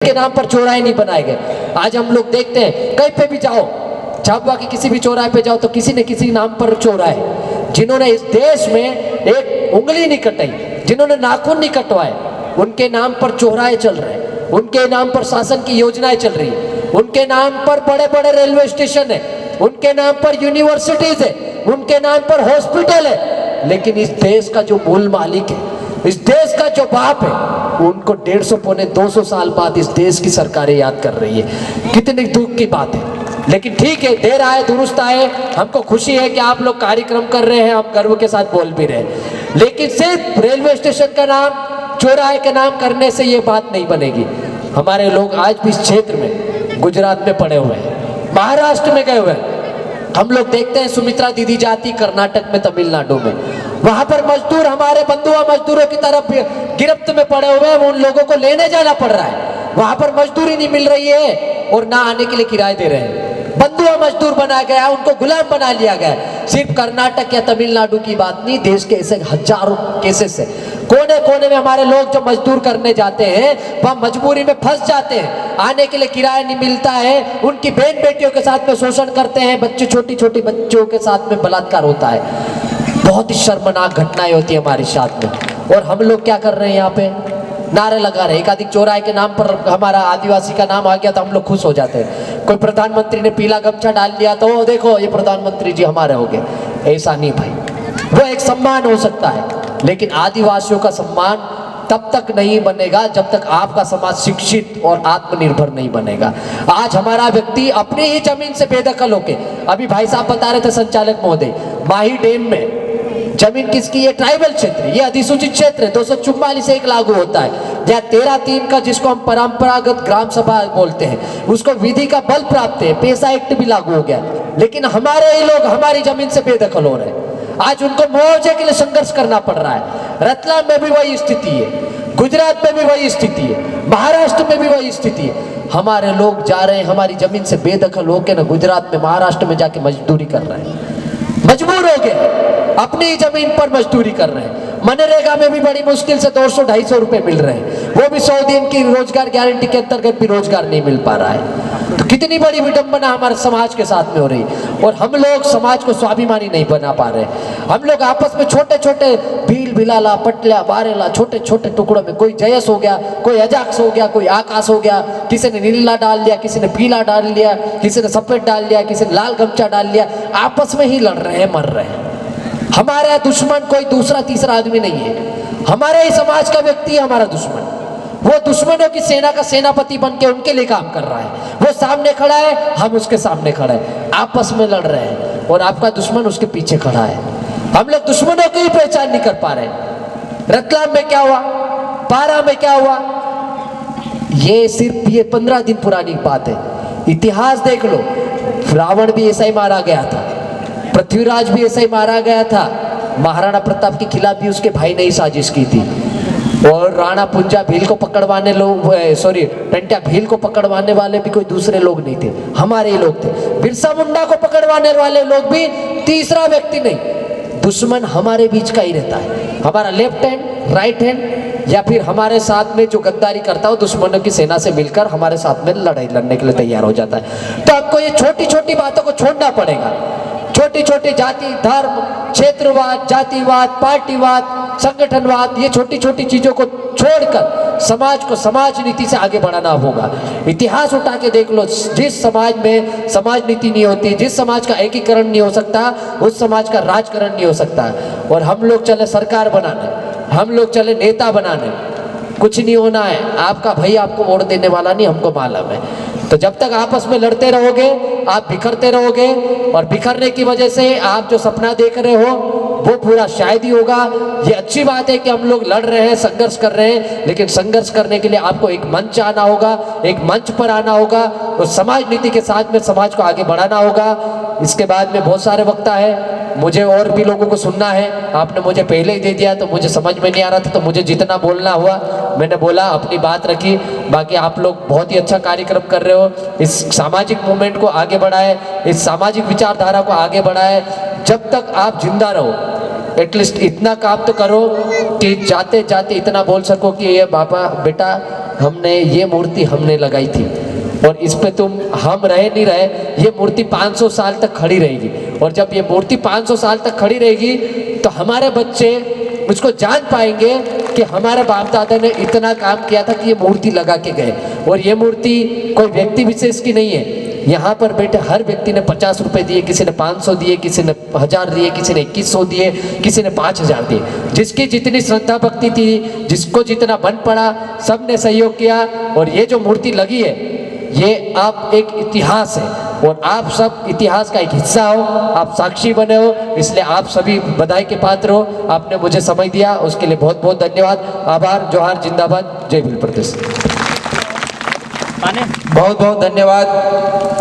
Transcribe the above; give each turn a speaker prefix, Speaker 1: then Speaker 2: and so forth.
Speaker 1: के नाम पर चौराहे नहीं बनाए गए। आज हम लोग देखते हैं कहीं पे भी जाओ, झाबुआ के किसी भी चौराहे पे जाओ तो किसी न किसी नाम पर चौराहे। जिन्होंने इस देश में एक उंगली नहीं कटाई, जिन्होंने नाखून नहीं कटवाए, उनके नाम पर चौराहे चल रहे हैं, उनके नाम पर शासन की योजनाएं चल रही है, उनके नाम पर बड़े बड़े रेलवे स्टेशन है, उनके नाम पर यूनिवर्सिटीज है, उनके नाम पर हॉस्पिटल है। लेकिन इस देश का जो मूल मालिक है, इस देश का जो बाप है, उनको 150 पौने 200 साल बाद इस देश की सरकारें याद कर रही है। कितनी दुख की बात है। लेकिन ठीक है, देर आए दुरुस्त आए। हमको खुशी है कि आप लोग कार्यक्रम कर रहे हैं, हम गर्व के साथ बोल भी रहे हैं। लेकिन सिर्फ रेलवे स्टेशन का नाम चौराहे के नाम करने से ये बात नहीं बनेगी। हमारे लोग आज भी इस क्षेत्र में गुजरात में पड़े हुए हैं, महाराष्ट्र में गए हुए हैं। हम लोग देखते हैं सुमित्रा दीदी जाती कर्नाटक में, तमिलनाडु में, वहां पर मजदूर हमारे बंधुआ मजदूरों की तरफ गिरफ्त में पड़े हुए हैं। उन लोगों को लेने जाना पड़ रहा है, वहां पर मजदूरी नहीं मिल रही है और ना आने के लिए किराए दे रहे हैं। बंधुआ मजदूर बनाया गया, उनको गुलाम बना लिया गया। सिर्फ कर्नाटक या तमिलनाडु की बात नहीं, देश के ऐसे हजारों केसेस है। कोने कोने में हमारे लोग जो मजदूर करने जाते हैं वह मजबूरी में फंस जाते हैं, आने के लिए किराया नहीं मिलता है, उनकी बहन बेटियों के साथ में शोषण करते हैं, बच्चे छोटी छोटी बच्चों के साथ में बलात्कार होता है। बहुत ही शर्मनाक घटनाएं होती है हमारे साथ में। और हम लोग क्या कर रहे हैं, यहाँ पे नारे लगा रहे। एकाधिक चौराहे के नाम पर हमारा आदिवासी का नाम आ गया तो हम लोग खुश हो जाते हैं। कोई प्रधानमंत्री ने पीला गमछा डाल दिया तो वो देखो ये प्रधानमंत्री जी हमारे हो गए। ऐसा नहीं भाई, वो एक सम्मान हो सकता है, लेकिन आदिवासियों का सम्मान तब तक नहीं बनेगा जब तक आपका समाज शिक्षित और आत्मनिर्भर नहीं बनेगा। आज हमारा व्यक्ति अपनी ही जमीन से बेदखल होके, अभी भाई साहब बता रहे थे संचालक महोदय, माही डैम में जमीन किसकी? ये ट्राइबल क्षेत्र, ये अधिसूचित क्षेत्र है। 244 एक लागू होता है, जहाँ 13(3) का जिसको हम परंपरागत ग्राम सभा बोलते हैं, उसको विधि का बल प्राप्त है। पेशा एक्ट भी लागू हो गया, लेकिन हमारे ही लोग हमारी जमीन से बेदखल हो रहे हैं। आज उनको मुआवजे के लिए संघर्ष करना पड़ रहा है। रतलाम में भी वही स्थिति है, गुजरात में भी वही स्थिति है, महाराष्ट्र में भी वही स्थिति है। हमारे लोग जा रहे हैं हमारी जमीन से बेदखल होकर ना गुजरात में, महाराष्ट्र में जाके मजदूरी कर रहे हैं, मजबूर हो गए, अपनी जमीन पर मजदूरी कर रहे हैं। मनरेगा में भी बड़ी मुश्किल से 200-250 रुपए मिल रहे हैं, वो भी 100 दिन की रोजगार गारंटी के अंतर्गत भी रोजगार नहीं मिल पा रहा है। तो कितनी बड़ी विडंबना हमारे समाज के साथ में हो रही, और हम लोग समाज को स्वाभिमानी नहीं बना पा रहे। हम लोग आपस में छोटे छोटे भील भिलाला पटला बारेला छोटे छोटे टुकड़ों में, कोई जयस हो गया, कोई अजाक्स हो गया, कोई आकाश हो गया, किसी ने नीला डाल दिया, किसी ने पीला डाल लिया, किसी ने सफेद डाल दिया, किसी ने लाल गमछा डाल लिया, आपस में ही लड़ रहे हैं, मर रहे हैं। हमारा दुश्मन कोई दूसरा तीसरा आदमी नहीं है, हमारे ही समाज का व्यक्ति है हमारा दुश्मन। वो दुश्मनों की सेना का सेनापति बन के उनके लिए काम कर रहा है। वो सामने खड़ा है, हम उसके सामने खड़े हैं, आपस में लड़ रहे हैं, और आपका दुश्मन उसके पीछे खड़ा है। हम लोग दुश्मनों की ही पहचान नहीं कर पा रहे। रतलाम में क्या हुआ, पारा में क्या हुआ, ये सिर्फ ये 15 दिन पुरानी बात है। इतिहास देख लो, रावण भी ऐसा ही मारा गया था, पृथ्वीराज भी ऐसा ही मारा गया था, महाराणा प्रताप के खिलाफ भी उसके भाई ने ही साजिश की थी, और राणा पुंजा भील को पकड़वाने लोग, सॉरी टंट्या भील को पकड़वाने वाले भी कोई दूसरे लोग नहीं थे, हमारे ही लोग थे। बिरसा मुंडा को पकड़वाने वाले लोग भी तीसरा व्यक्ति नहीं। दुश्मन हमारे बीच का ही रहता है, हमारा लेफ्ट हैंड, राइट हैंड, या फिर हमारे साथ में जो गद्दारी करता है दुश्मनों की सेना से मिलकर हमारे साथ में लड़ाई लड़ने के लिए तैयार हो जाता है। तो आपको ये छोटी छोटी बातों को छोड़ना पड़ेगा। छोटी छोटी जाति धर्म क्षेत्रवाद, जातिवाद, पार्टीवाद, संगठनवाद, ये छोटी छोटी चीजों को छोड़कर समाज को समाज नीति से आगे बढ़ाना होगा। इतिहास उठा के देख लो, जिस समाज में समाज नीति नहीं होती, जिस समाज का एकीकरण नहीं हो सकता, उस समाज का राजकरण नहीं हो सकता। और हम लोग चले सरकार बनाने, हम लोग चले नेता बनाने, कुछ नहीं होना है। आपका भाई आपको वोट देने वाला नहीं, हमको मालूम है। तो जब तक आपस में लड़ते रहोगे, आप बिखरते रहोगे, और बिखरने की वजह से आप जो सपना देख रहे हो वो पूरा शायद ही होगा। ये अच्छी बात है कि हम लोग लड़ रहे हैं, संघर्ष कर रहे हैं, लेकिन संघर्ष करने के लिए आपको एक मंच आना होगा, एक मंच पर आना होगा, और समाज नीति के साथ में समाज को आगे बढ़ाना होगा। इसके बाद में बहुत सारे वक्ता है, मुझे और भी लोगों को सुनना है। आपने मुझे पहले ही दे दिया तो मुझे समझ में नहीं आ रहा था, तो मुझे जितना बोलना हुआ मैंने बोला, अपनी बात रखी। बाकी आप लोग बहुत ही अच्छा कार्यक्रम कर रहे हो, इस सामाजिक मूवमेंट को आगे बढ़ाए, इस सामाजिक विचारधारा को आगे बढ़ाए। जब तक आप जिंदा रहो, एटलीस्ट इतना काम तो करो कि जाते जाते इतना बोल सको कि ये बाबा बेटा हमने ये मूर्ति हमने लगाई थी और इस पे तुम हम रहे नहीं रहे, ये मूर्ति 500 साल तक खड़ी रहेगी। और जब ये मूर्ति 500 साल तक खड़ी रहेगी तो हमारे बच्चे उसको जान पाएंगे कि हमारे बाप दादा ने इतना काम किया था कि ये मूर्ति लगा के गए। और ये मूर्ति कोई व्यक्ति विशेष की नहीं है, यहाँ पर बैठे हर व्यक्ति ने 50 रुपए दिए, किसी ने 500 दिए, किसी ने 1000 दिए, किसी ने 2100 दिए, किसी ने 5000 दिए। जिसकी जितनी श्रद्धा भक्ति थी, जिसको जितना बन पड़ा, सब ने सहयोग किया। और ये जो मूर्ति लगी है ये आप एक इतिहास है और आप सब इतिहास का एक हिस्सा हो, आप साक्षी बने हो, इसलिए आप सभी बधाई के पात्र हो। आपने मुझे समय दिया उसके लिए बहुत बहुत धन्यवाद, आभार, जोहार, जिंदाबाद, जय भील प्रदेश।
Speaker 2: बहुत बहुत धन्यवाद।